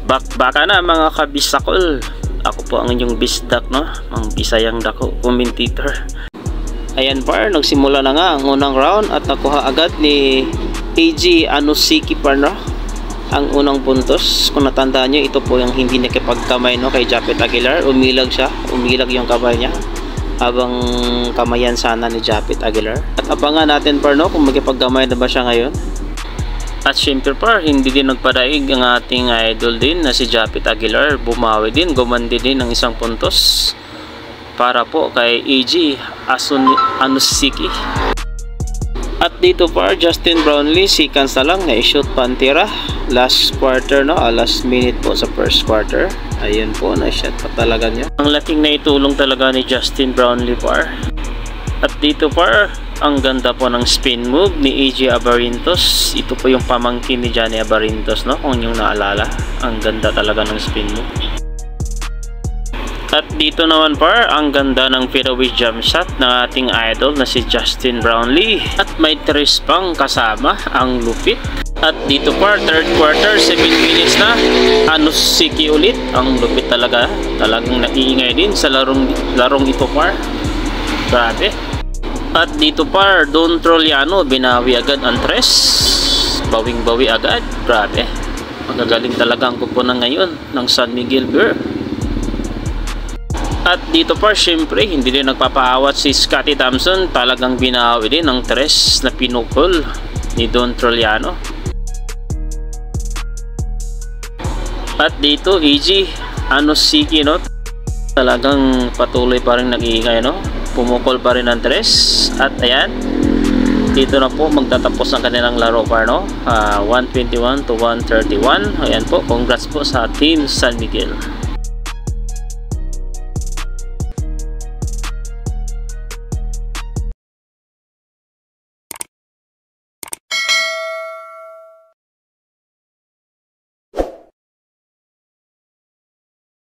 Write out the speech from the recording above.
Baka na mga kabisakol. Ako po ang inyong bisdak, no? Ang Bisayang dako commentator. Ayan par, nagsimula na nga ang unang round at nakuha agad ni AG Anusiki par, no? Ang unang puntos. Kung natandaan nyo, ito po yung hindi nakipagkamay, no, kay Japet Aguilar. Umilag siya, umilag yung kamay niya habang kamayan sana ni Japet Aguilar. At abangan natin par, no, kung magkipagkamay na ba siya ngayon. At syempre par, hindi din nagpadaig ang ating idol din na si Japet Aguilar. Bumawi din, gumandi din ng isang puntos para po kay AG Anusiki. At dito par, Justin Brownlee seconds na lang na i-shoot Pantera last quarter, no? Last minute po sa first quarter. Ayun po, na-shot pa talaga niya. Ang laking na itulong talaga ni Justin Brownlee par. At dito par, ang ganda po ng spin move ni AJ Abarintos. Ito po yung pamangkin ni Johnny Abarintos, no? Kung yung naalala, ang ganda talaga ng spin move. At dito naman par, ang ganda ng fadeaway jump shot ng ating idol na si Justin Brownlee. At may tres pang kasama, ang lupit. At dito par, third quarter, 7 minutes na. Anusiki ulit, ang lupit talaga. Talagang naiingay din sa larong ito par. Grabe. At dito par, Don Troliano, binawi agad ang tres. Bawing-bawi agad. Grabe. Magagaling talaga ang kupunan ngayon ng San Miguel Bear. At dito par, syempre, hindi din nagpapaawat si Scotty Thompson. Talagang binawi din ang tres na pinukol ni Don Troliano. At dito, AG Anusiki, no? Talagang patuloy pa rin nag-iingay, no? Pumukol pa rin ang tres. At ayan, dito na po magtatapos ang kanilang laro par, no? 121 to 131. Ayan po, congrats po sa Team San Miguel.